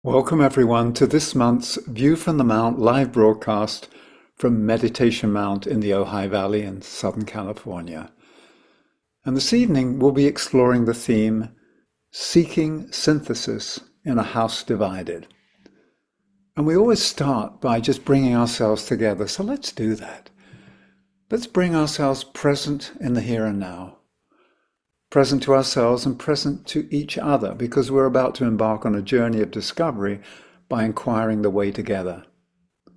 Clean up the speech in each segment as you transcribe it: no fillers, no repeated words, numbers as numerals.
Welcome everyone to this month's View from the Mount live broadcast from Meditation Mount in the Ojai Valley in Southern California. And this evening we'll be exploring the theme, Seeking Synthesis in a House Divided. And we always start by just bringing ourselves together, so let's do that. Let's bring ourselves present in the here and now. Present to ourselves and present to each other, because we're about to embark on a journey of discovery by inquiring the way together.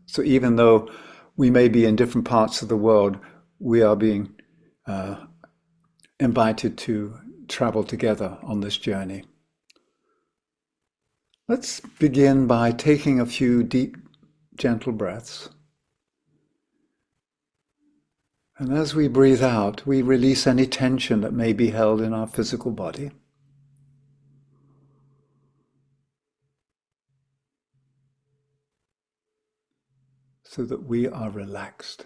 So even though we may be in different parts of the world, we are being invited to travel together on this journey. Let's begin by taking a few deep, gentle breaths. And as we breathe out, we release any tension that may be held in our physical body. So that we are relaxed.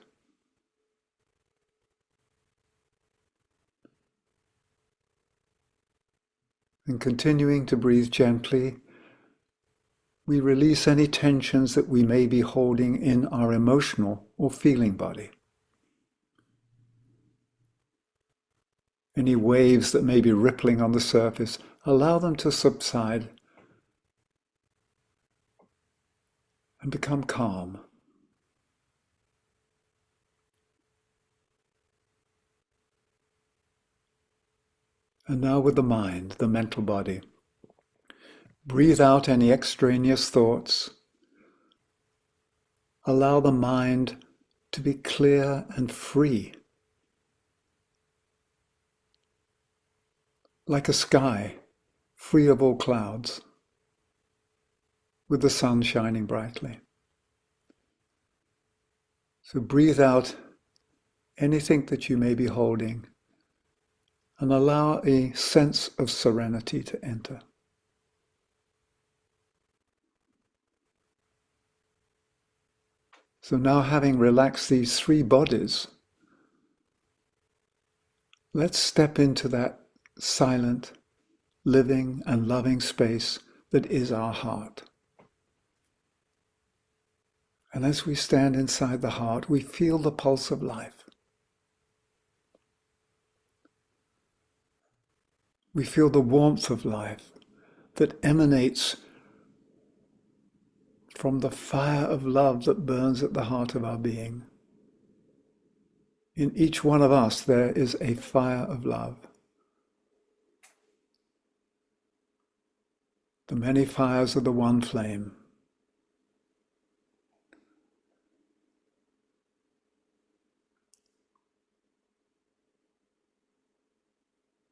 And continuing to breathe gently, we release any tensions that we may be holding in our emotional or feeling body. Any waves that may be rippling on the surface, allow them to subside and become calm. And now with the mind, the mental body, breathe out any extraneous thoughts. Allow the mind to be clear and free. Like a sky, free of all clouds, with the sun shining brightly. So breathe out anything that you may be holding and allow a sense of serenity to enter. So now, having relaxed these three bodies, let's step into that silent, living and loving space that is our heart. And as we stand inside the heart, we feel the pulse of life. We feel the warmth of life that emanates from the fire of love that burns at the heart of our being. In each one of us there is a fire of love. The many fires of the one flame.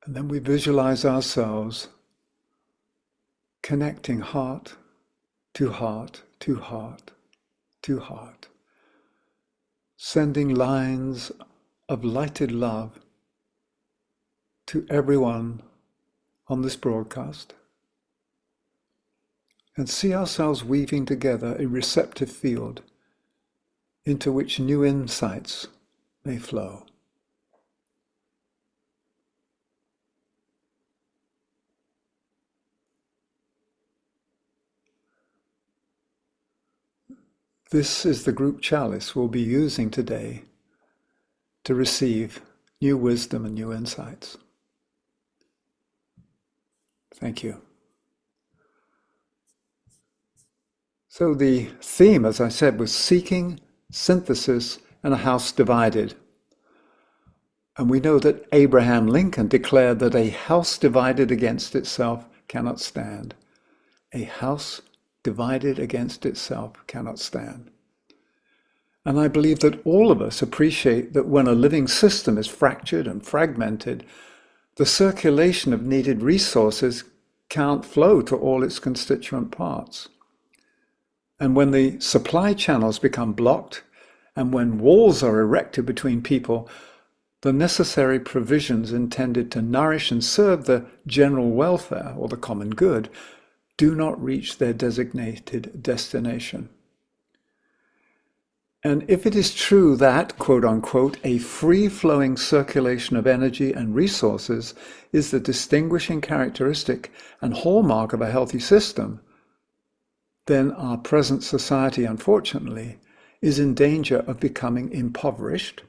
And then we visualize ourselves connecting heart to heart to heart to heart, sending lines of lighted love to everyone on this broadcast. And see ourselves weaving together a receptive field into which new insights may flow. This is the group chalice we'll be using today to receive new wisdom and new insights. Thank you. So the theme, as I said, was seeking synthesis in a house divided. And we know that Abraham Lincoln declared that a house divided against itself cannot stand. A house divided against itself cannot stand. And I believe that all of us appreciate that when a living system is fractured and fragmented, the circulation of needed resources can't flow to all its constituent parts. And when the supply channels become blocked, and when walls are erected between people, the necessary provisions intended to nourish and serve the general welfare or the common good do not reach their designated destination. And if it is true that, quote unquote, a free-flowing circulation of energy and resources is the distinguishing characteristic and hallmark of a healthy system, then our present society, unfortunately, is in danger of becoming impoverished,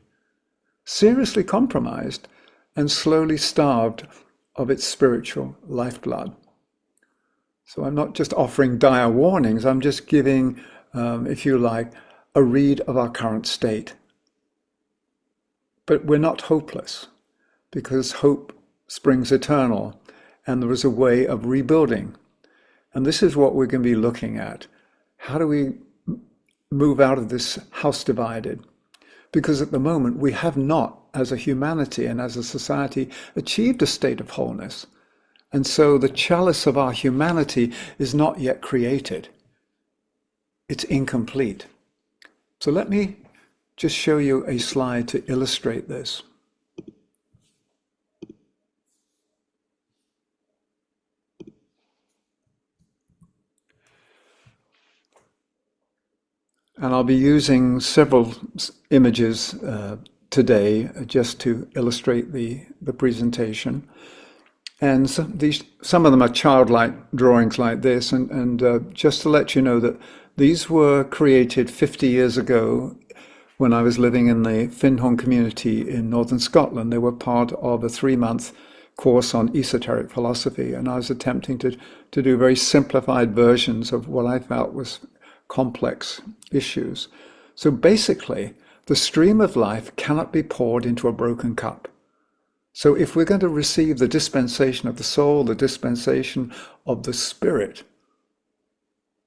seriously compromised, and slowly starved of its spiritual lifeblood. So I'm not just offering dire warnings, I'm just giving, if you like, a read of our current state. But we're not hopeless, because hope springs eternal, and there is a way of rebuilding. And this is what we're going to be looking at. How do we move out of this house divided? Because at the moment we have not, as a humanity and as a society, achieved a state of wholeness. And so the chalice of our humanity is not yet created. It's incomplete. So let me just show you a slide to illustrate this. And I'll be using several images today just to illustrate the presentation. And some of them are childlike drawings like this. And just to let you know that these were created 50 years ago when I was living in the Findhorn community in northern Scotland. They were part of a 3-month course on esoteric philosophy. And I was attempting to do very simplified versions of what I felt was complex issues. So basically, the stream of life cannot be poured into a broken cup. So if we're going to receive the dispensation of the soul, the dispensation of the spirit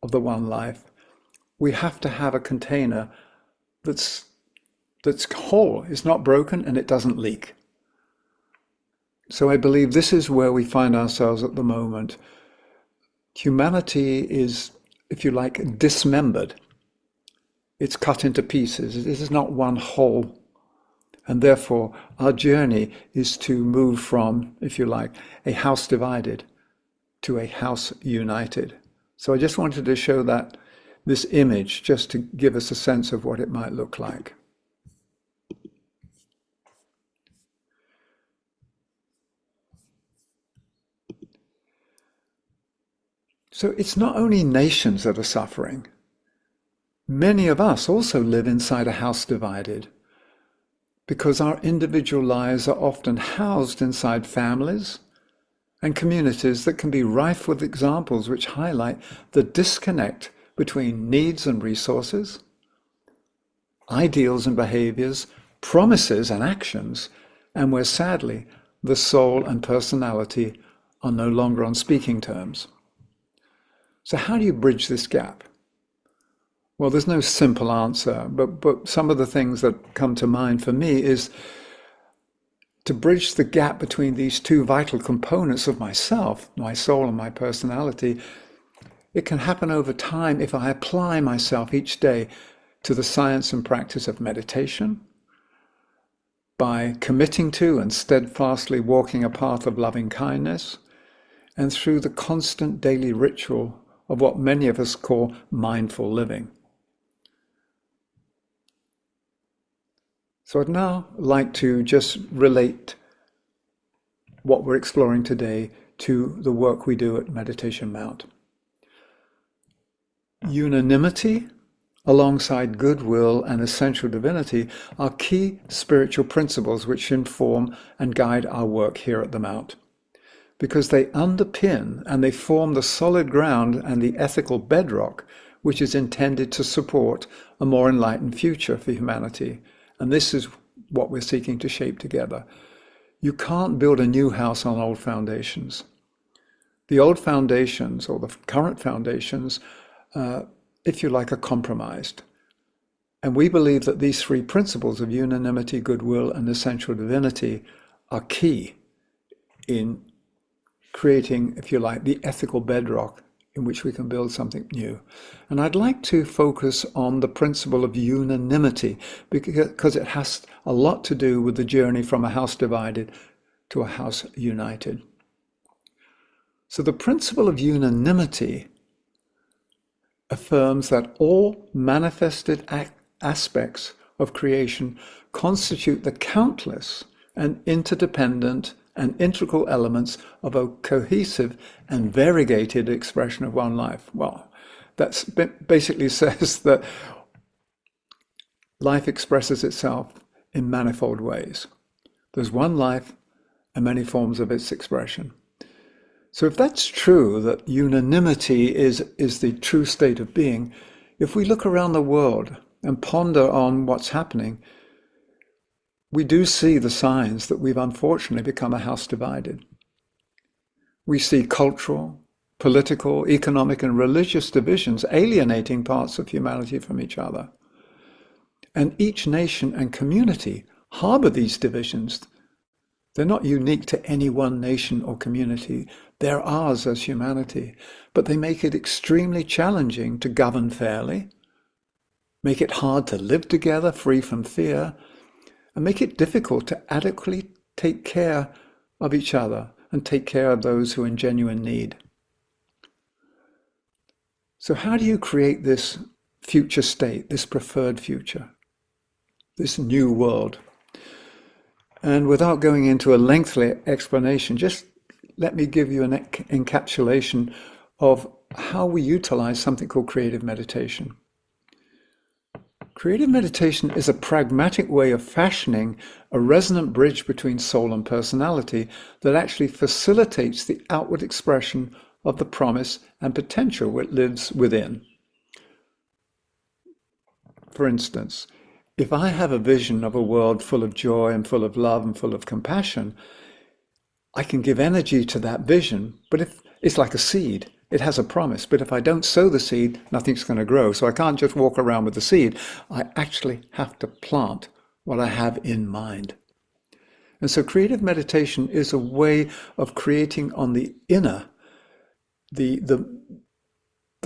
of the one life, we have to have a container that's whole, it's not broken, and it doesn't leak. So I believe this is where we find ourselves at the moment. Humanity is, if you like, dismembered. It's cut into pieces. It is not one whole. And therefore, our journey is to move from, if you like, a house divided to a house united. So I just wanted to show this image just to give us a sense of what it might look like. So it's not only nations that are suffering. Many of us also live inside a house divided because our individual lives are often housed inside families and communities that can be rife with examples which highlight the disconnect between needs and resources, ideals and behaviors, promises and actions, and where sadly the soul and personality are no longer on speaking terms. So how do you bridge this gap? Well, there's no simple answer, but some of the things that come to mind for me is to bridge the gap between these two vital components of myself, my soul and my personality. It can happen over time if I apply myself each day to the science and practice of meditation, by committing to and steadfastly walking a path of loving kindness, and through the constant daily ritual of what many of us call mindful living. So I'd now like to just relate what we're exploring today to the work we do at Meditation Mount. Unanimity, alongside goodwill and essential divinity, are key spiritual principles which inform and guide our work here at the Mount, because they underpin and they form the solid ground and the ethical bedrock which is intended to support a more enlightened future for humanity. And this is what we're seeking to shape together. You can't build a new house on old foundations. The old foundations, or the current foundations, if you like, are compromised. And we believe that these three principles of unanimity, goodwill, and essential divinity are key in creating, if you like, the ethical bedrock in which we can build something new. And I'd like to focus on the principle of unanimity because it has a lot to do with the journey from a house divided to a house united. So the principle of unanimity affirms that all manifested aspects of creation constitute the countless and interdependent and integral elements of a cohesive and variegated expression of one life. Well, that basically says that life expresses itself in manifold ways. There's one life and many forms of its expression. So if that's true, that unanimity is the true state of being, if we look around the world and ponder on what's happening, we do see the signs that we've unfortunately become a house divided. We see cultural, political, economic, and religious divisions alienating parts of humanity from each other. And each nation and community harbor these divisions. They're not unique to any one nation or community. They're ours as humanity. But they make it extremely challenging to govern fairly, make it hard to live together free from fear, and make it difficult to adequately take care of each other and take care of those who are in genuine need. So how do you create this future state, this preferred future, this new world? And without going into a lengthy explanation, just let me give you an encapsulation of how we utilize something called creative meditation. Creative meditation is a pragmatic way of fashioning a resonant bridge between soul and personality that actually facilitates the outward expression of the promise and potential it lives within. For instance, if I have a vision of a world full of joy and full of love and full of compassion, I can give energy to that vision, but if it's like a seed, it has a promise, but if I don't sow the seed, nothing's going to grow. So I can't just walk around with the seed. I actually have to plant what I have in mind. And so creative meditation is a way of creating on the inner, the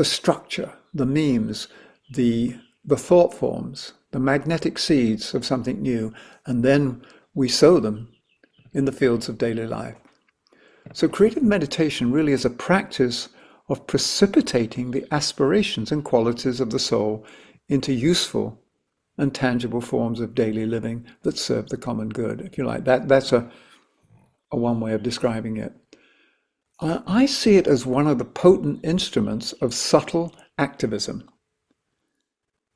structure, the memes, the thought forms, the magnetic seeds of something new, and then we sow them in the fields of daily life. So creative meditation really is a practice of precipitating the aspirations and qualities of the soul into useful and tangible forms of daily living that serve the common good, if you like. That's a one way of describing it. I see it as one of the potent instruments of subtle activism,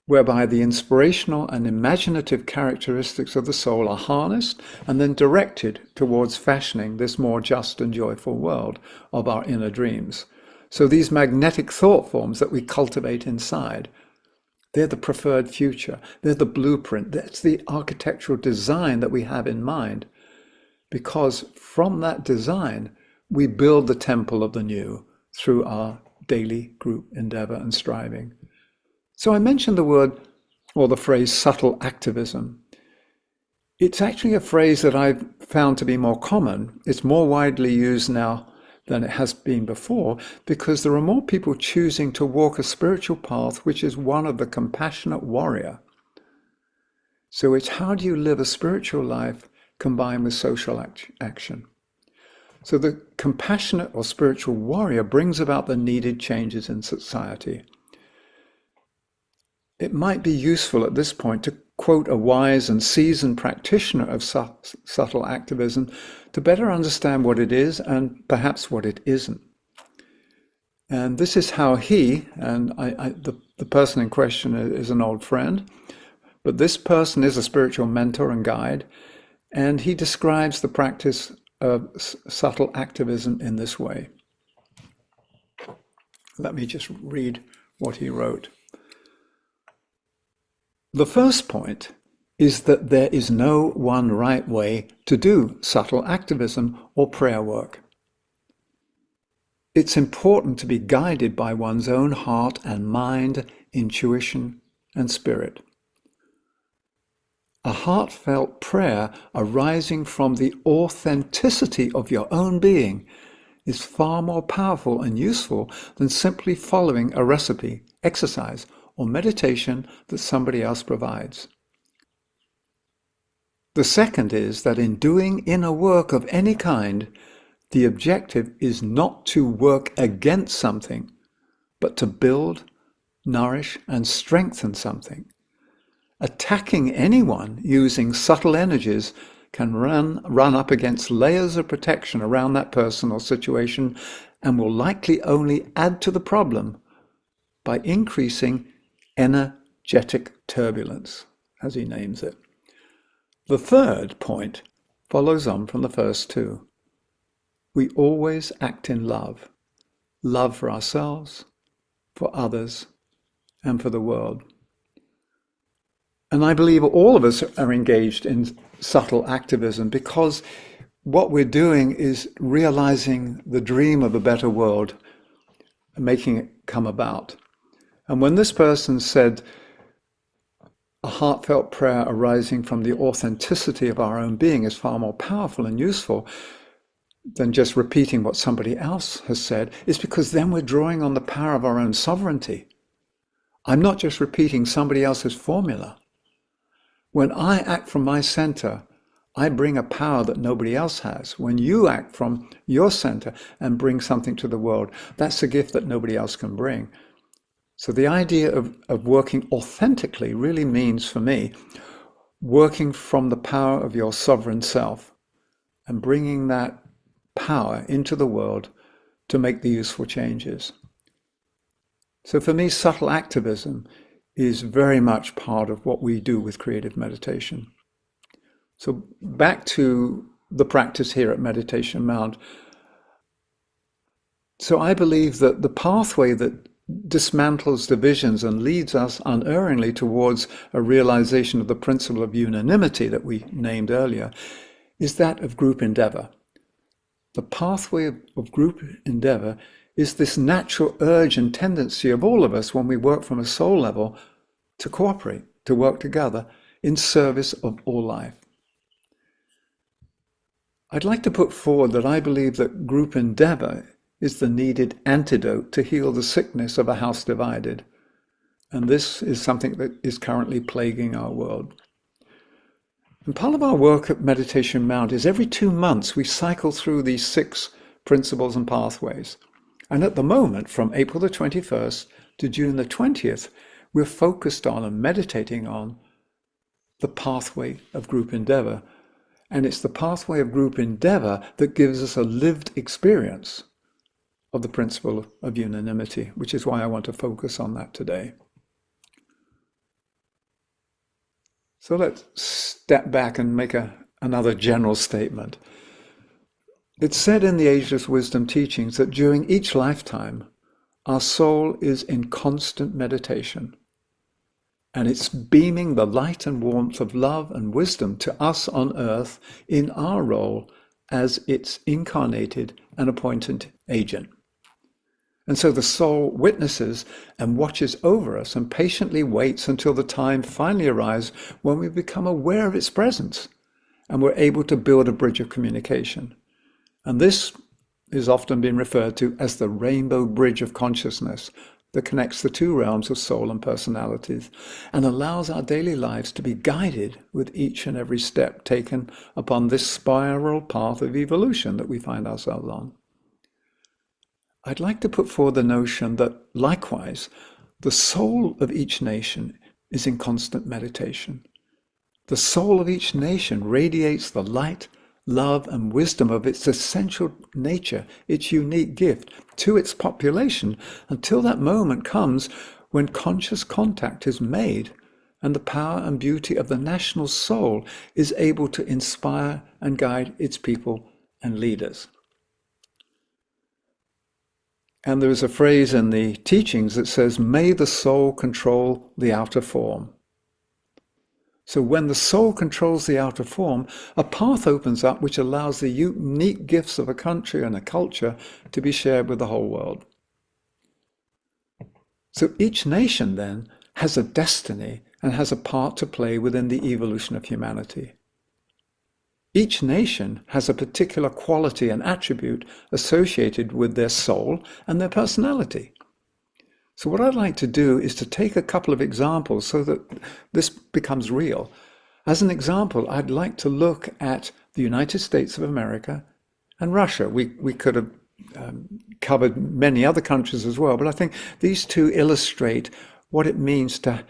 whereby the inspirational and imaginative characteristics of the soul are harnessed and then directed towards fashioning this more just and joyful world of our inner dreams. So these magnetic thought forms that we cultivate inside, they're the preferred future. They're the blueprint. That's the architectural design that we have in mind. Because from that design, we build the temple of the new through our daily group endeavor and striving. So I mentioned the word or the phrase subtle activism. It's actually a phrase that I've found to be more common. It's more widely used now than it has been before, because there are more people choosing to walk a spiritual path, which is one of the compassionate warrior. So it's how do you live a spiritual life combined with social action? So the compassionate or spiritual warrior brings about the needed changes in society. It might be useful at this point to quote a wise and seasoned practitioner of subtle activism to better understand what it is and perhaps what it isn't. And this is how he, and the person in question is an old friend, but this person is a spiritual mentor and guide, and he describes the practice of subtle activism in this way. Let me just read what he wrote. The first point is that there is no one right way to do subtle activism or prayer work. It's important to be guided by one's own heart and mind, intuition and spirit. A heartfelt prayer arising from the authenticity of your own being is far more powerful and useful than simply following a recipe, exercise, or meditation that somebody else provides. The second is that in doing inner work of any kind, the objective is not to work against something, but to build, nourish, and strengthen something. Attacking anyone using subtle energies can run up against layers of protection around that person or situation and will likely only add to the problem by increasing energetic turbulence, as he names it. The third point follows on from the first two. We always act in love. Love for ourselves, for others, and for the world. And I believe all of us are engaged in subtle activism because what we're doing is realizing the dream of a better world and making it come about. And when this person said, a heartfelt prayer arising from the authenticity of our own being is far more powerful and useful than just repeating what somebody else has said, is because then we're drawing on the power of our own sovereignty. I'm not just repeating somebody else's formula. When I act from my center, I bring a power that nobody else has. When you act from your center and bring something to the world, that's a gift that nobody else can bring. So the idea of working authentically really means, for me, working from the power of your sovereign self and bringing that power into the world to make the useful changes. So for me, subtle activism is very much part of what we do with creative meditation. So back to the practice here at Meditation Mount. So I believe that the pathway that dismantles divisions and leads us unerringly towards a realization of the principle of unanimity that we named earlier is that of group endeavor. The pathway of group endeavor is this natural urge and tendency of all of us when we work from a soul level to cooperate, to work together in service of all life. I'd like to put forward that I believe that group endeavor is the needed antidote to heal the sickness of a house divided. And this is something that is currently plaguing our world. And part of our work at Meditation Mount is every 2 months we cycle through these 6 principles and pathways. And at the moment, from April the 21st to June the 20th, we're focused on and meditating on the pathway of group endeavor. And it's the pathway of group endeavor that gives us a lived experience of the principle of unanimity, which is why I want to focus on that today. So let's step back and make another general statement. It's said in the Ageless Wisdom teachings that during each lifetime, our soul is in constant meditation, and it's beaming the light and warmth of love and wisdom to us on earth in our role as its incarnated and appointed agent. And so the soul witnesses and watches over us and patiently waits until the time finally arrives when we become aware of its presence and we're able to build a bridge of communication. And this is often been referred to as the rainbow bridge of consciousness that connects the 2 realms of soul and personalities and allows our daily lives to be guided with each and every step taken upon this spiral path of evolution that we find ourselves on. I'd like to put forward the notion that, likewise, the soul of each nation is in constant meditation. The soul of each nation radiates the light, love, and wisdom of its essential nature, its unique gift, to its population until that moment comes when conscious contact is made and the power and beauty of the national soul is able to inspire and guide its people and leaders. And there is a phrase in the teachings that says, may the soul control the outer form. So when the soul controls the outer form, a path opens up which allows the unique gifts of a country and a culture to be shared with the whole world. So each nation then has a destiny and has a part to play within the evolution of humanity. Each nation has a particular quality and attribute associated with their soul and their personality. So what I'd like to do is to take a couple of examples so that this becomes real. As an example, I'd like to look at the United States of America and Russia. We could have covered many other countries as well, but I think these 2 illustrate what it means to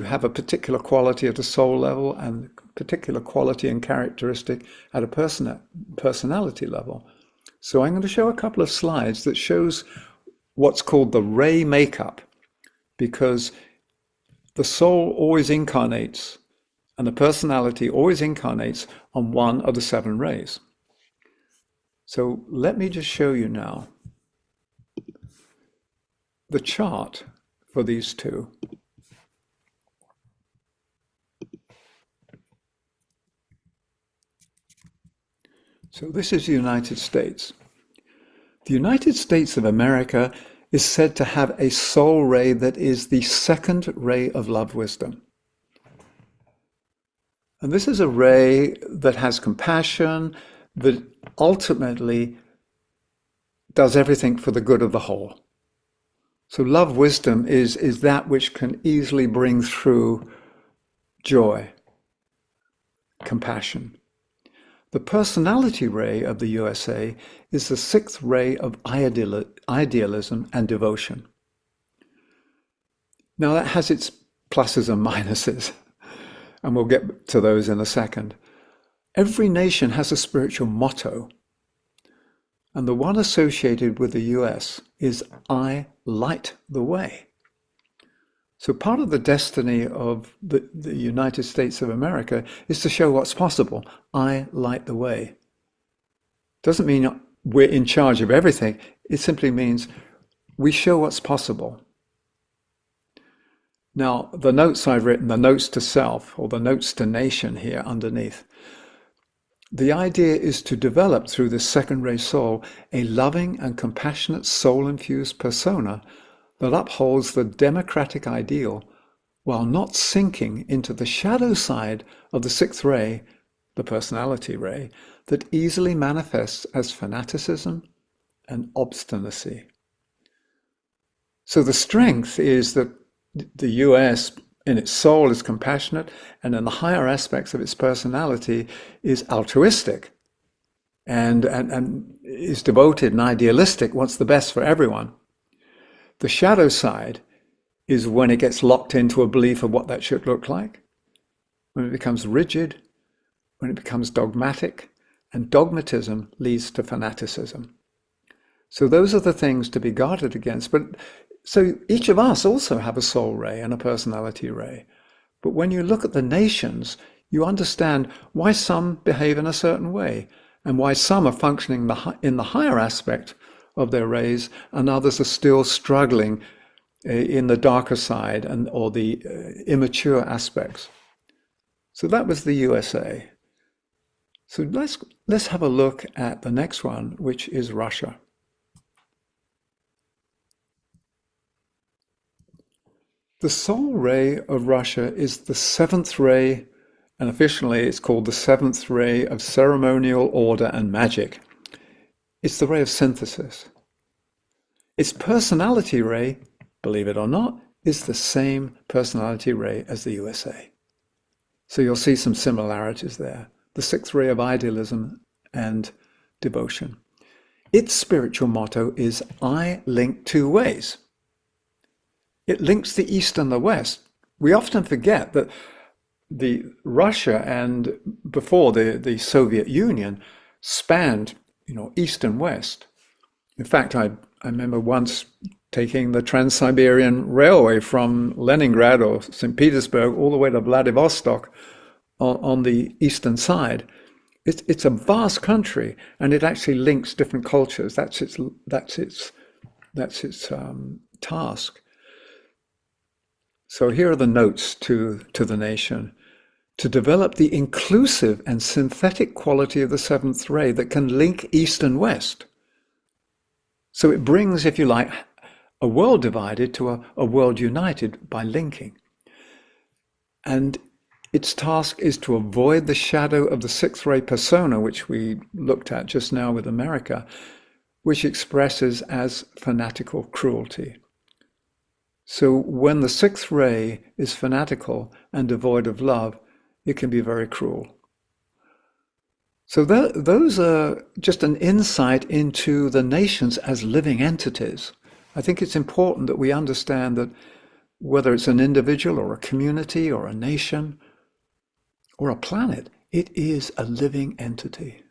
have a particular quality at a soul level and particular quality and characteristic at a personality level. So I'm going to show a couple of slides that shows what's called the ray makeup, because the soul always incarnates and the personality always incarnates on one of the 7 rays. So let me just show you now the chart for these two. So this is the United States. The United States of America is said to have a soul ray that is the 2nd ray of love wisdom. And this is a ray that has compassion, that ultimately does everything for the good of the whole. So love wisdom is that which can easily bring through joy, compassion. The personality ray of the USA is the 6th ray of idealism and devotion. Now that has its pluses and minuses, and we'll get to those in a second. Every nation has a spiritual motto, and the one associated with the US is I light the way. So part of the destiny of the United States of America is to show what's possible. I light the way. Doesn't mean we're in charge of everything. It simply means we show what's possible. Now, the notes I've written, the notes to self, or the notes to nation here underneath, the idea is to develop through this 2nd ray soul a loving and compassionate soul-infused persona that upholds the democratic ideal while not sinking into the shadow side of the 6th ray, the personality ray, that easily manifests as fanaticism and obstinacy. So the strength is that the US in its soul is compassionate, and in the higher aspects of its personality is altruistic and is devoted and idealistic, wants the best for everyone. The shadow side is when it gets locked into a belief of what that should look like, when it becomes rigid, when it becomes dogmatic, and dogmatism leads to fanaticism. So those are the things to be guarded against. But so each of us also have a soul ray and a personality ray. But when you look at the nations, you understand why some behave in a certain way and why some are functioning in the higher aspect of their rays and others are still struggling in the darker side or the immature aspects. So that was the USA. So let's have a look at the next one, which is Russia. The soul ray of Russia is the 7th ray, and officially it's called the 7th ray of ceremonial order and magic. It's the ray of synthesis. Its personality ray, believe it or not, is the same personality ray as the USA. So you'll see some similarities there. The 6th ray of idealism and devotion. Its spiritual motto is I link 2 ways. It links the East and the West. We often forget that the Russia and before the Soviet Union spanned, East and West. In fact, I remember once taking the Trans-Siberian Railway from Leningrad or St. Petersburg all the way to Vladivostok on the eastern side. It's a vast country, and it actually links different cultures. That's its task. So here are the notes to the nation. To develop the inclusive and synthetic quality of the 7th ray that can link East and West. So it brings, if you like, a world divided to a world united by linking. And its task is to avoid the shadow of the 6th ray persona, which we looked at just now with America, which expresses as fanatical cruelty. So when the 6th ray is fanatical and devoid of love, it can be very cruel. So those are just an insight into the nations as living entities. I think it's important that we understand that whether it's an individual or a community or a nation or a planet, it is a living entity.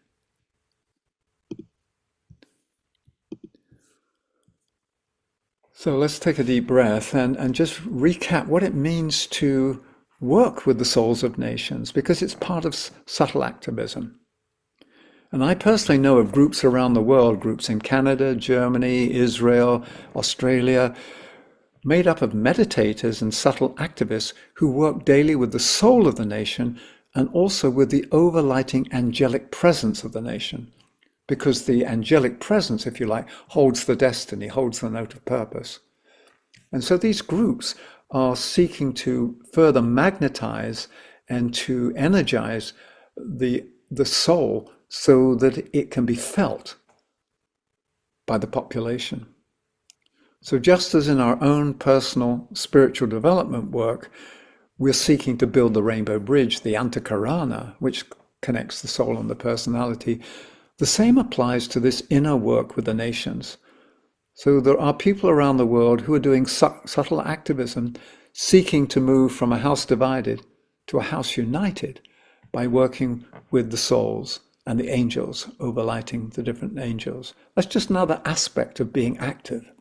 So let's take a deep breath and just recap what it means to work with the souls of nations, because it's part of subtle activism. And I personally know of groups around the world, groups in Canada, Germany, Israel, Australia, made up of meditators and subtle activists who work daily with the soul of the nation and also with the overlighting angelic presence of the nation. Because the angelic presence, if you like, holds the destiny, holds the note of purpose. And so these groups are seeking to further magnetize and to energize the soul so that it can be felt by the population. So just as in our own personal spiritual development work, we're seeking to build the rainbow bridge, the antakarana, which connects the soul and the personality, the same applies to this inner work with the nations. So there are people around the world who are doing subtle activism, seeking to move from a house divided to a house united by working with the souls and the angels, overlighting the different angels. That's just another aspect of being active.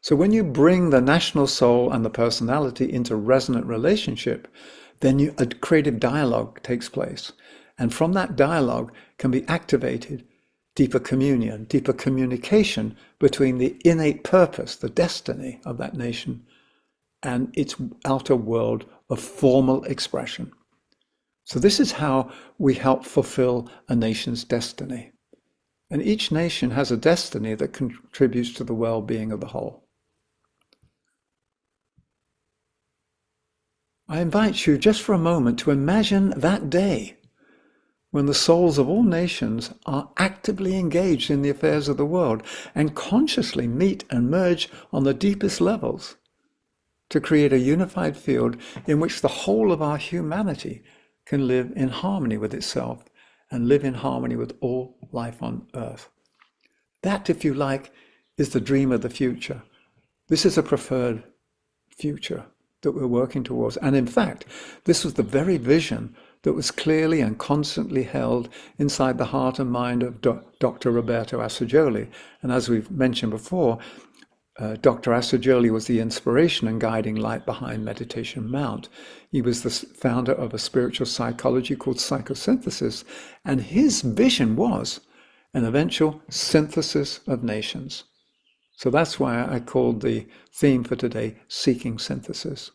So when you bring the national soul and the personality into resonant relationship, then a creative dialogue takes place. And from that dialogue can be activated deeper communion, deeper communication between the innate purpose, the destiny of that nation, and its outer world of formal expression. So this is how we help fulfill a nation's destiny. And each nation has a destiny that contributes to the well-being of the whole. I invite you just for a moment to imagine that day when the souls of all nations are actively engaged in the affairs of the world and consciously meet and merge on the deepest levels to create a unified field in which the whole of our humanity can live in harmony with itself and live in harmony with all life on earth. That, if you like, is the dream of the future. This is a preferred future that we're working towards. And in fact, this was the very vision that was clearly and constantly held inside the heart and mind of Dr. Roberto Assagioli. And as we've mentioned before, Dr. Assagioli was the inspiration and guiding light behind Meditation Mount. He was the founder of a spiritual psychology called psychosynthesis, and his vision was an eventual synthesis of nations. So that's why I called the theme for today, Seeking Synthesis.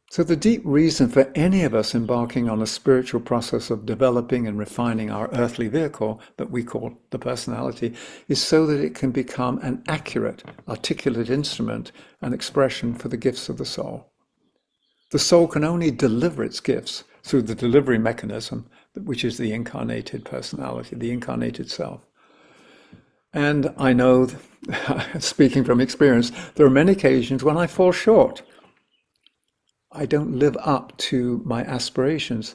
So the deep reason for any of us embarking on a spiritual process of developing and refining our earthly vehicle that we call the personality is so that it can become an accurate, articulate instrument and expression for the gifts of the soul. The soul can only deliver its gifts through the delivery mechanism, which is the incarnated personality, the incarnated self. And I know, speaking from experience, there are many occasions when I fall short. I don't live up to my aspirations.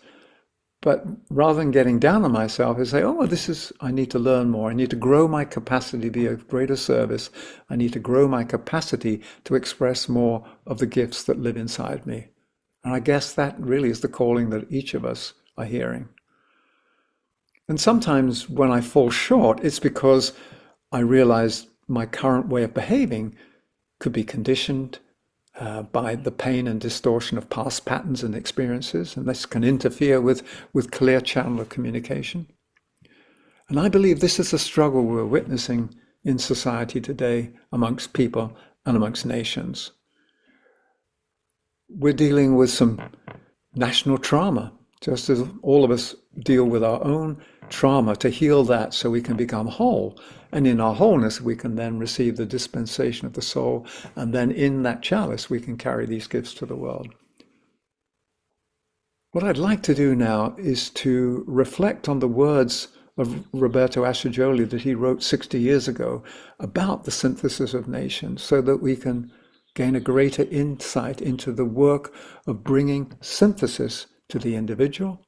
But rather than getting down on myself, I say, oh, I need to learn more. I need to grow my capacity to be of greater service. I need to grow my capacity to express more of the gifts that live inside me. And I guess that really is the calling that each of us are hearing. And sometimes when I fall short, it's because I realize my current way of behaving could be conditioned by the pain and distortion of past patterns and experiences, and this can interfere with clear channel of communication. And I believe this is a struggle we're witnessing in society today amongst people and amongst nations. We're dealing with some national trauma, just as all of us deal with our own trauma to heal that so we can become whole. And in our wholeness, we can then receive the dispensation of the soul. And then in that chalice, we can carry these gifts to the world. What I'd like to do now is to reflect on the words of Roberto Assagioli that he wrote 60 years ago about the synthesis of nations so that we can gain a greater insight into the work of bringing synthesis to the individual,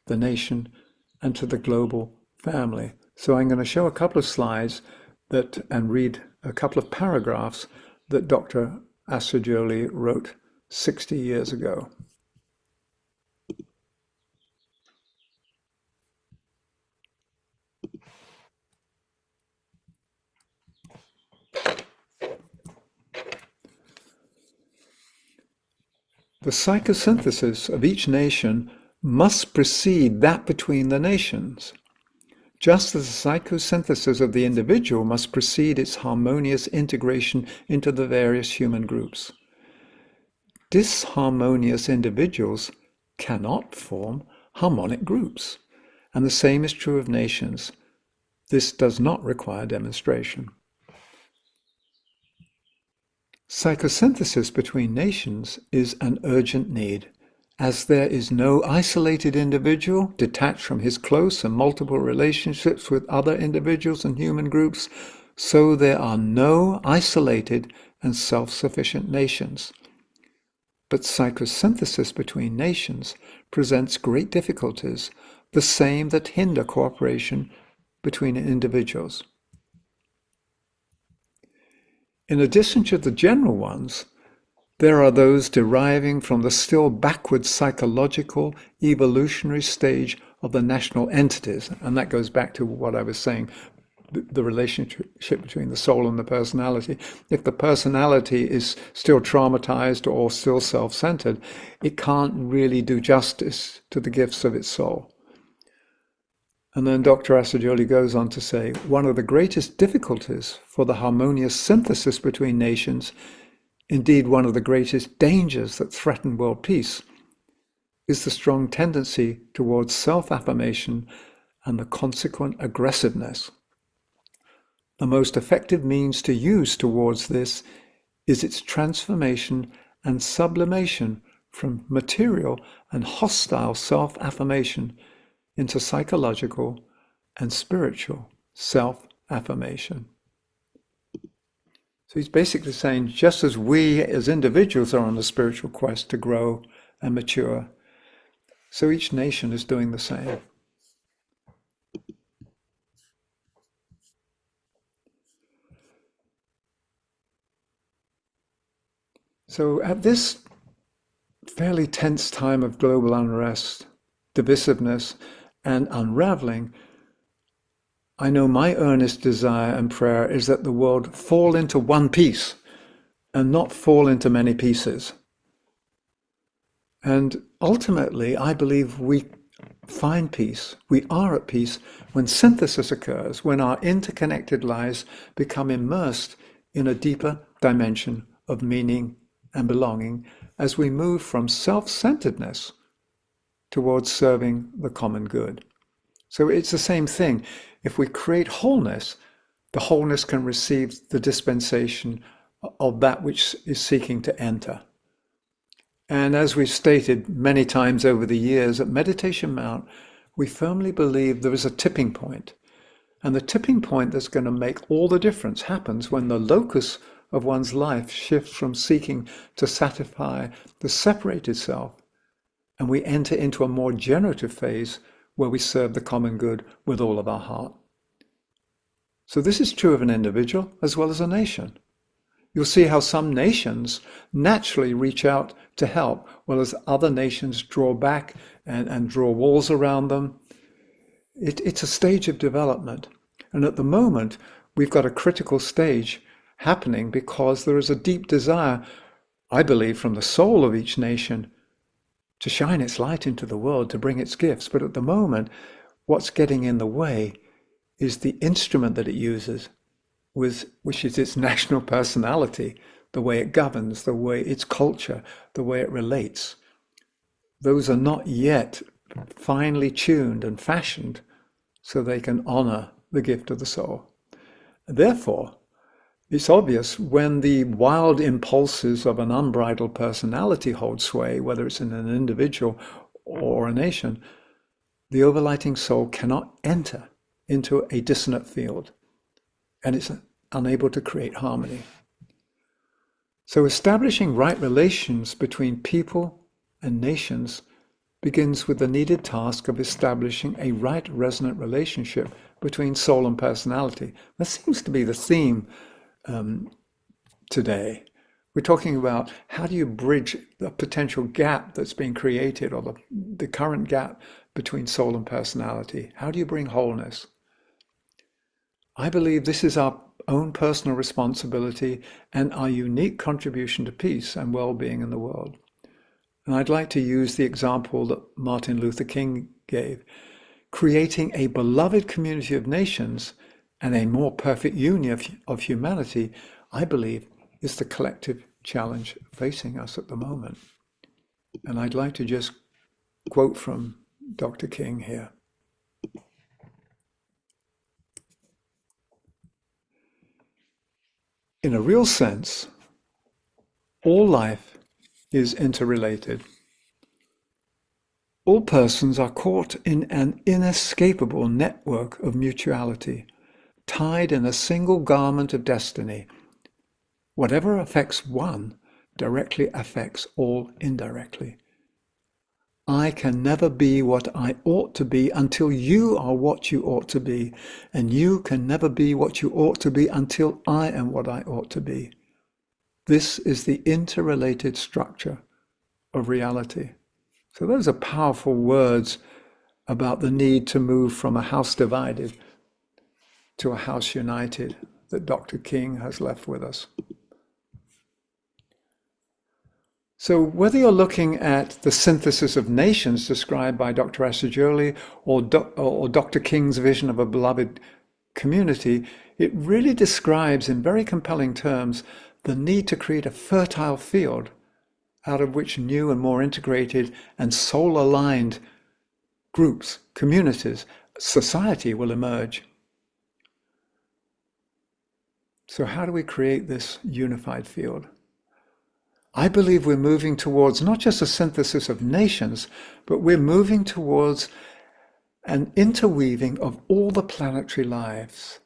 the nation, and to the global family. So I'm going to show a couple of slides and read a couple of paragraphs that Dr. Assagioli wrote 60 years ago. The psychosynthesis of each nation must precede that between the nations, just as the psychosynthesis of the individual must precede its harmonious integration into the various human groups. Disharmonious individuals cannot form harmonic groups, and the same is true of nations. This does not require demonstration. Psychosynthesis between nations is an urgent need, as there is no isolated individual detached from his close and multiple relationships with other individuals and human groups, so there are no isolated and self-sufficient nations. But psychosynthesis between nations presents great difficulties, the same that hinder cooperation between individuals. In addition to the general ones, there are those deriving from the still backward psychological evolutionary stage of the national entities. And that goes back to what I was saying, the relationship between the soul and the personality. If the personality is still traumatized or still self-centered, it can't really do justice to the gifts of its soul. And then Dr. Assagioli goes on to say, one of the greatest difficulties for the harmonious synthesis between nations, indeed one of the greatest dangers that threaten world peace, is the strong tendency towards self-affirmation and the consequent aggressiveness. The most effective means to use towards this is its transformation and sublimation from material and hostile self-affirmation into psychological and spiritual self-affirmation. So he's basically saying, just as we as individuals are on a spiritual quest to grow and mature, so each nation is doing the same. So at this fairly tense time of global unrest, divisiveness, and unraveling, I know my earnest desire and prayer is that the world fall into one piece and not fall into many pieces. And ultimately, I believe we find peace, we are at peace when synthesis occurs, when our interconnected lives become immersed in a deeper dimension of meaning and belonging as we move from self-centeredness towards serving the common good. So it's the same thing. If we create wholeness, the wholeness can receive the dispensation of that which is seeking to enter. And as we've stated many times over the years, at Meditation Mount, we firmly believe there is a tipping point. And the tipping point that's going to make all the difference happens when the locus of one's life shifts from seeking to satisfy the separated self, and we enter into a more generative phase where we serve the common good with all of our heart. So this is true of an individual as well as a nation. You'll see how some nations naturally reach out to help, whereas other nations draw back and draw walls around them. It's a stage of development. And at the moment, we've got a critical stage happening because there is a deep desire, I believe, from the soul of each nation to shine its light into the world, to bring its gifts. But at the moment, what's getting in the way is the instrument that it uses, which is its national personality, the way it governs, the way its culture, the way it relates. Those are not yet finely tuned and fashioned so they can honor the gift of the soul. Therefore, it's obvious when the wild impulses of an unbridled personality hold sway, whether it's in an individual or a nation, the overlighting soul cannot enter into a dissonant field, and it's unable to create harmony. So establishing right relations between people and nations begins with the needed task of establishing a right resonant relationship between soul and personality. That seems to be the theme today. We're talking about how do you bridge the potential gap that's being created, or the current gap between soul and personality. How do you bring wholeness? I believe this is our own personal responsibility and our unique contribution to peace and well-being in the world. And I'd like to use the example that Martin Luther King gave. Creating a beloved community of nations and a more perfect union of humanity, I believe, is the collective challenge facing us at the moment. And I'd like to just quote from Dr. King here. In a real sense, all life is interrelated. All persons are caught in an inescapable network of mutuality, tied in a single garment of destiny. Whatever affects one directly affects all indirectly. I can never be what I ought to be until you are what you ought to be, and you can never be what you ought to be until I am what I ought to be. This is the interrelated structure of reality. So those are powerful words about the need to move from a house divided to a house united that Dr. King has left with us. So whether you're looking at the synthesis of nations described by Dr. Assagioli or Dr. King's vision of a beloved community, it really describes in very compelling terms the need to create a fertile field out of which new and more integrated and soul-aligned groups, communities, society will emerge. So how do we create this unified field? I believe we're moving towards not just a synthesis of nations, but we're moving towards an interweaving of all the planetary lives,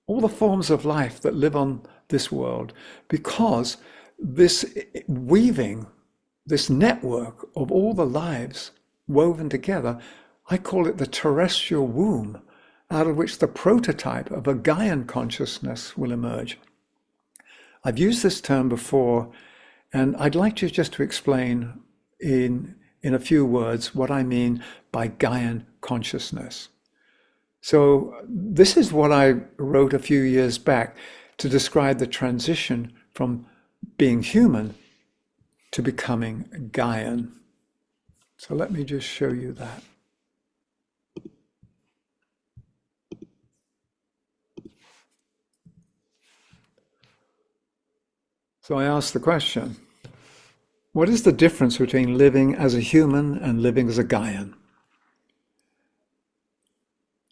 all the forms of life that live on this world, because this weaving, this network of all the lives woven together, I call it the terrestrial womb, out of which the prototype of a Gaian consciousness will emerge. I've used this term before, and I'd like to just to explain in a few words what I mean by Gaian consciousness. So this is what I wrote a few years back to describe the transition from being human to becoming Gaian. So let me just show you that. So I asked the question, what is the difference between living as a human and living as a Gaian?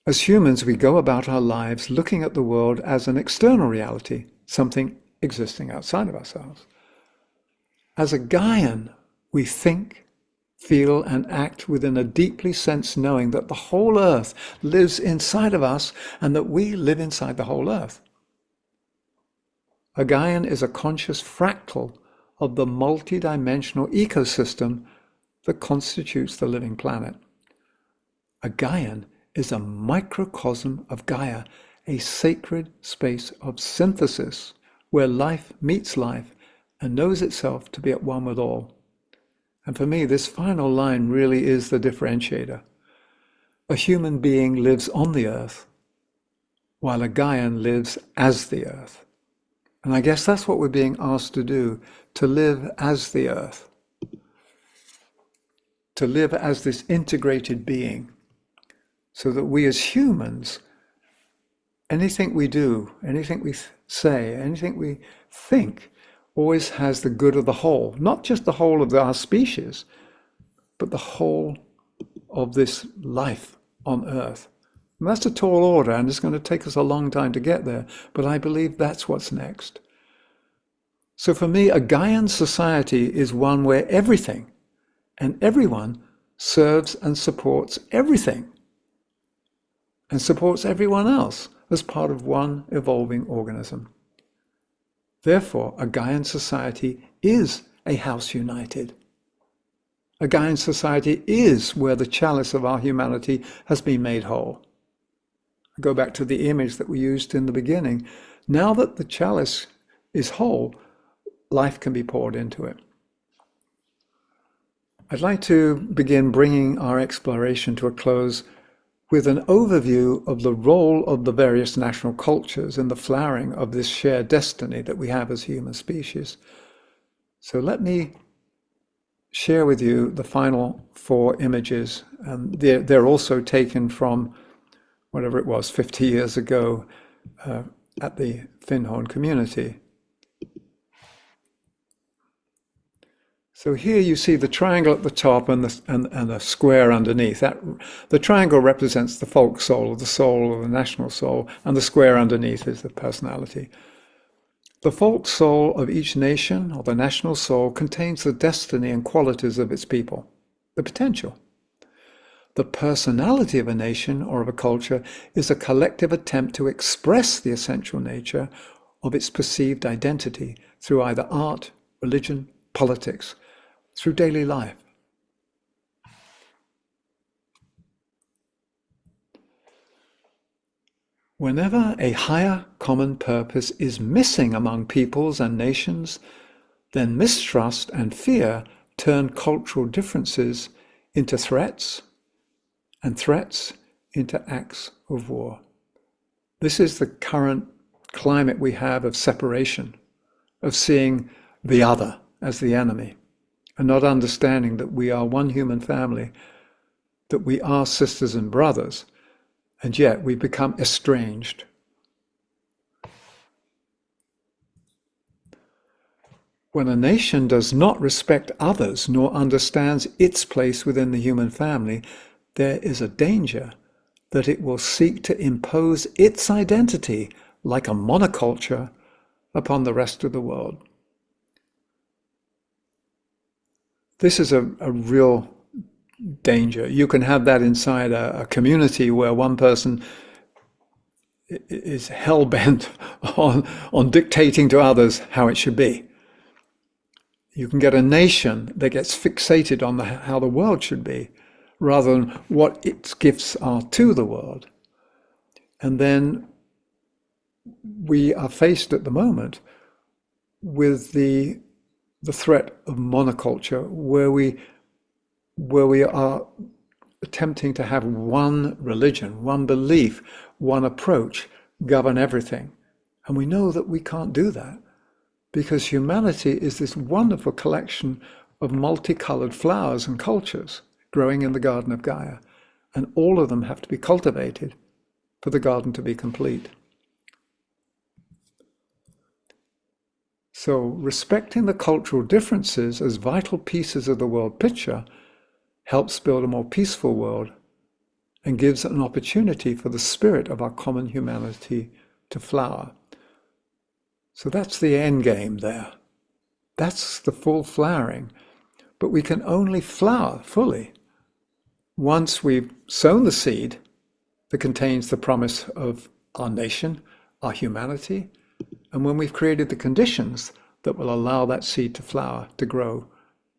As humans, we go about our lives looking at the world as an external reality, something existing outside of ourselves. As a Gaian, we think, feel, and act within a deeply sensed knowing that the whole earth lives inside of us and that we live inside the whole earth. A Gaian is a conscious fractal of the multidimensional ecosystem that constitutes the living planet. A Gaian is a microcosm of Gaia, a sacred space of synthesis where life meets life and knows itself to be at one with all. And for me, this final line really is the differentiator. A human being lives on the earth, while a Gaian lives as the earth. And I guess that's what we're being asked to do, to live as the earth, to live as this integrated being, so that we as humans, anything we do, anything we say, anything we think, always has the good of the whole, not just the whole of our species, but the whole of this life on earth. And that's a tall order, and it's going to take us a long time to get there, but I believe that's what's next. So for me, a Gaian society is one where everything and everyone serves and supports everything, and supports everyone else as part of one evolving organism. Therefore, a Gaian society is a house united. A Gaian society is where the chalice of our humanity has been made whole. I go back to the image that we used in the beginning. Now that the chalice is whole, life can be poured into it. I'd like to begin bringing our exploration to a close with an overview of the role of the various national cultures in the flowering of this shared destiny that we have as human species. So let me share with you the final 4 images. They're also taken from whatever it was, 50 years ago at the Findhorn community. So here you see the triangle at the top and the square underneath. The triangle represents the folk soul, or the national soul, and the square underneath is the personality. The folk soul of each nation, or the national soul, contains the destiny and qualities of its people, the potential. The personality of a nation or of a culture is a collective attempt to express the essential nature of its perceived identity through either art, religion, politics, through daily life. Whenever a higher common purpose is missing among peoples and nations, then mistrust and fear turn cultural differences into threats, and threats into acts of war. This is the current climate we have of separation, of seeing the other as the enemy, and not understanding that we are one human family, that we are sisters and brothers, and yet we become estranged. When a nation does not respect others nor understands its place within the human family, there is a danger that it will seek to impose its identity like a monoculture upon the rest of the world. This is a real danger. You can have that inside a community where one person is hell-bent on dictating to others how it should be. You can get a nation that gets fixated on how the world should be, rather than what its gifts are to the world. And then we are faced at the moment with the threat of monoculture, where we are attempting to have one religion, one belief, one approach govern everything. And we know that we can't do that, because humanity is this wonderful collection of multicolored flowers and cultures growing in the Garden of Gaia, and all of them have to be cultivated for the garden to be complete. So respecting the cultural differences as vital pieces of the world picture helps build a more peaceful world and gives an opportunity for the spirit of our common humanity to flower. So that's the end game there. That's the full flowering. But we can only flower fully once we've sown the seed that contains the promise of our nation, our humanity, and when we've created the conditions that will allow that seed to flower, to grow,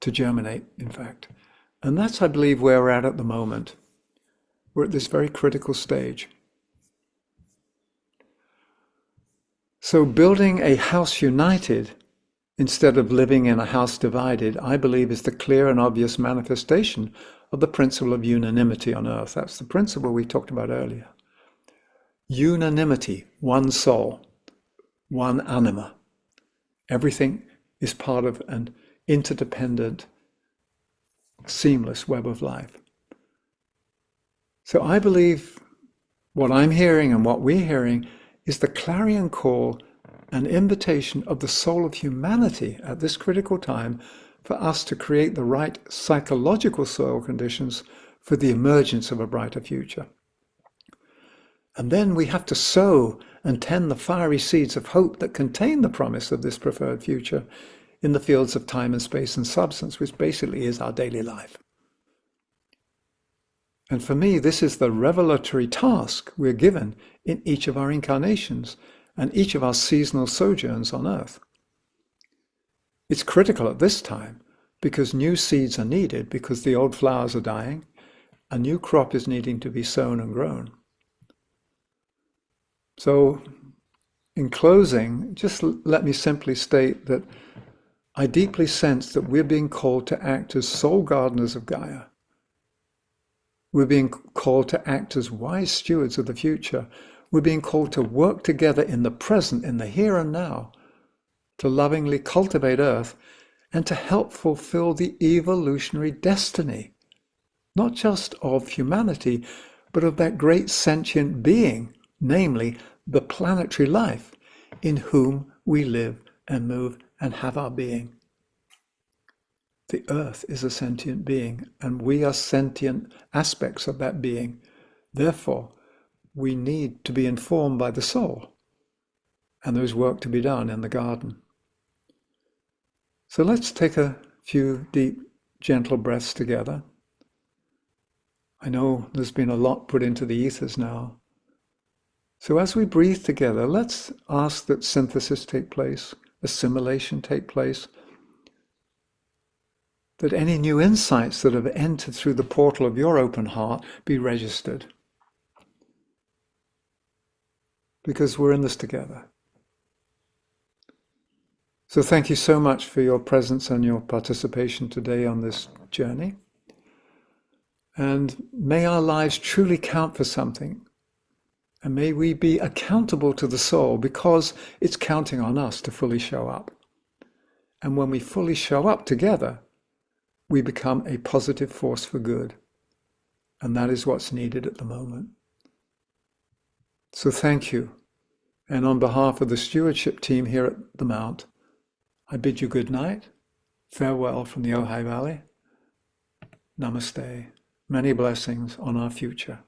to germinate, in fact. And that's, I believe, where we're at the moment. We're at this very critical stage. So building a house united instead of living in a house divided, I believe, is the clear and obvious manifestation of the principle of unanimity on earth. That's the principle we talked about earlier. Unanimity, one soul, one anima. Everything is part of an interdependent, seamless web of life. So I believe what I'm hearing and what we're hearing is the clarion call, an invitation of the soul of humanity at this critical time for us to create the right psychological soil conditions for the emergence of a brighter future. And then we have to sow and tend the fiery seeds of hope that contain the promise of this preferred future in the fields of time and space and substance, which basically is our daily life. And for me, this is the revelatory task we're given in each of our incarnations and each of our seasonal sojourns on earth. It's critical at this time because new seeds are needed, because the old flowers are dying, a new crop is needing to be sown and grown. So, in closing, just let me simply state that I deeply sense that we're being called to act as soul gardeners of Gaia. We're being called to act as wise stewards of the future. We're being called to work together in the present, in the here and now, to lovingly cultivate Earth and to help fulfill the evolutionary destiny, not just of humanity, but of that great sentient being, namely the planetary life in whom we live and move and have our being. The earth is a sentient being, and we are sentient aspects of that being. Therefore, we need to be informed by the soul, and there's work to be done in the garden. So let's take a few deep, gentle breaths together. I know there's been a lot put into the ethers now. So as we breathe together, let's ask that synthesis take place, assimilation take place, that any new insights that have entered through the portal of your open heart be registered. Because we're in this together. So thank you so much for your presence and your participation today on this journey. And may our lives truly count for something. And may we be accountable to the soul, because it's counting on us to fully show up. And when we fully show up together, we become a positive force for good. And that is what's needed at the moment. So thank you. And on behalf of the stewardship team here at the Mount, I bid you good night. Farewell from the Ojai Valley. Namaste. Many blessings on our future.